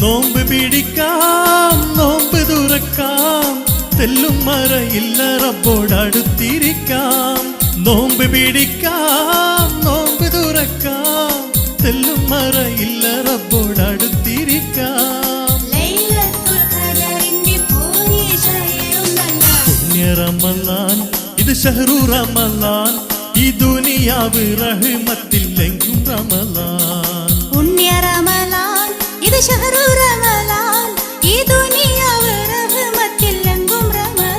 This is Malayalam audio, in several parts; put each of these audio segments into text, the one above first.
നോമ്പ് പിടിക്കാം നോമ്പ് തുറക്കാം തെല്ലും മറയില്ല റബ്ബോടടുത്തിരിക്കാം നോമ്പ് പിടിക്കാം നോമ്പ് തുറക്കാം തെല്ലും മറയില്ല റബ്ബോടടുത്തിരിക്കാം പുണ്യ റമളാൻ ഇത് ഷഹ്റു റമളാൻ ഈ ദുനിയാവ് റഹ്മത്തിലെങ്കും റമളാൻ പുണ്യ റമളാൻ ഇത് ഷഹ്റു റമളാൻ ഈ ദുനിയാവ് റഹ്മത്തിലെങ്കും റമളാൻ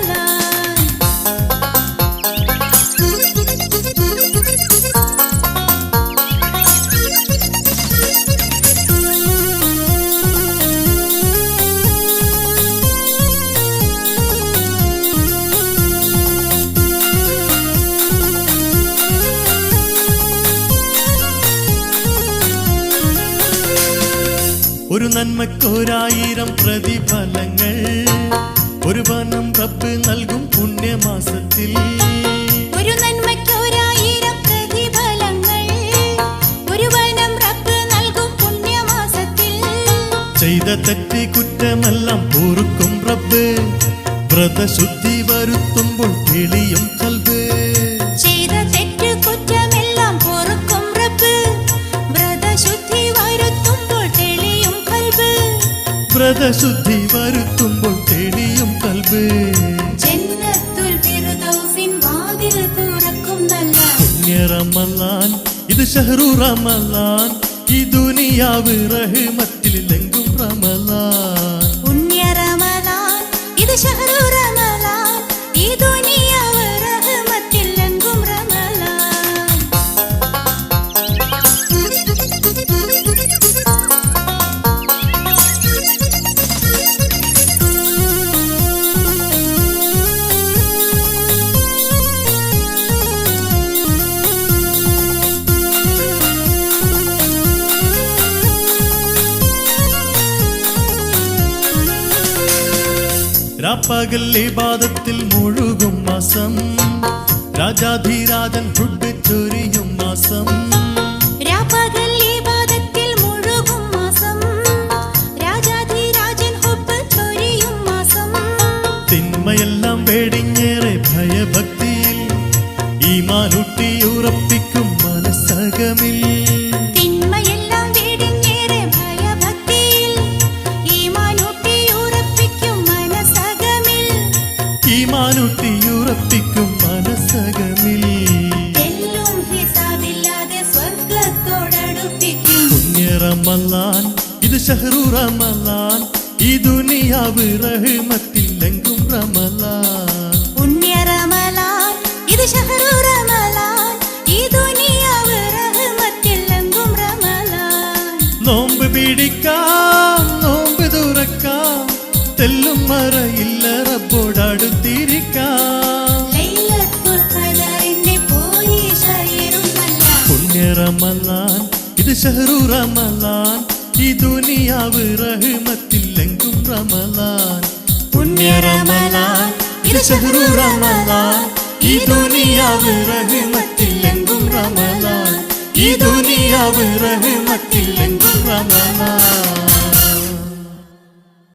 ഒരു നന്മക്കൊരായിരം പ്രതിഫലങ്ങൾ ഒരു വനം റബ്ബ് നൽകും പുണ്യമാസത്തിൽ ഒരു നന്മയ്ക്കൊരായിരം പ്രതിഫലങ്ങൾ ഒരു വനം റബ്ബ് നൽകും പുണ്യമാസത്തിൽ ചെയ്ത തെറ്റ് കുറ്റമെല്ലാം പൊറുക്കും റബ്ബ് വ്രതശുദ്ധി വരുത്തുമ്പോൾ തെളിയും കൽബ് ചെയ്ത തെറ്റ് കുറ്റമെല്ലാം പൊറുക്കും റബ്ബ് വ്രതശുദ്ധി വരുത്തുമ്പോൾ തെളിയും കൽബ് വ്രതശുദ്ധി വരുത്തുമ്പോൾ തെളിയും കൽബ് ജന്നത്തുൽ ഫിർദൗസിൻ വാതിൽ തുറക്കും നല്ല പുണ്യ റമളാൻ ഇത് ഷഹ്റു റമളാൻ ഈ ദുനിയാവ് റഹ്മത്തിലെങ്കും റമളാൻ പുണ്യ റമളാൻ ഇത് ഷഹ്റു റമളാൻ ഈ ദുനിയാവ് റഹ്മത്തിലെങ്കും റമളാൻ രാപ്പകൽ ഇബാദത്തിൽ മുഴുകും മാസം രാജാധിരാജൻ ഫുഡ് ചൊരിയും മാസം രാപ്പകൽ ഇബാദത്തിൽ മുഴുകും മാസം രാജാധിരാജൻ ഹുബ്ബ് ചൊരിയും മാസം തിന്മയെല്ലാം വേടിഞ്ഞേറെ ഭയഭക്തിയിൽ ഈമാനൂട്ടി ഉറപ്പിക്കും മനസ്സകമിൽ തിന്മയെല്ലാം വെടിഞ്ഞേറെ ഭയഭക്തിയിൽ ഈമാനൂട്ടി ഉറപ്പിക്കും മനസ്സകമിൽ ഈമാനൂട്ടി ഉറപ്പിക്കും മനസ്സകമിൽ എല്ലും ഹിസാബില്ലാതെ സ്വർഗ്ഗത്തോടടുപ്പിക്കും പുണ്യ റമളാൻ ഇത് ഷഹ്റു റമളാൻ ഈ ദുനിയാവ് റഹ്മത്തിലെങ്കും റമളാൻ പുണ്യ റമളാൻ ഇത് ഷഹ്റു റമളാൻ ഈ ദുനിയാവ് റഹ്മത്തിലെങ്കും റമളാൻ നോമ്പ് പിടിക്കാം നോമ്പ് തുറക്കാം തെല്ലും മറയില്ല റബ്ബോടടുത്തിരിക്കാം ലൈലത്തുൽ ഖദറിന്റെ പോലീശയേറും നല്ല പുണ്യ റമളാൻ ഇത് ഷഹ്റു റമളാൻ ഈ ദുനിയാവ് റഹ്മത്തിലെങ്കും റമളാൻ പുണ്യ റമളാൻ ഇത് ഷഹ്റു റമളാൻ ഈ ദുനിയാവ് റഹ്മത്തിലെങ്കും റമളാൻ ഈ ദുനിയാവ് റഹ്മത്തിലെങ്കും റമളാൻ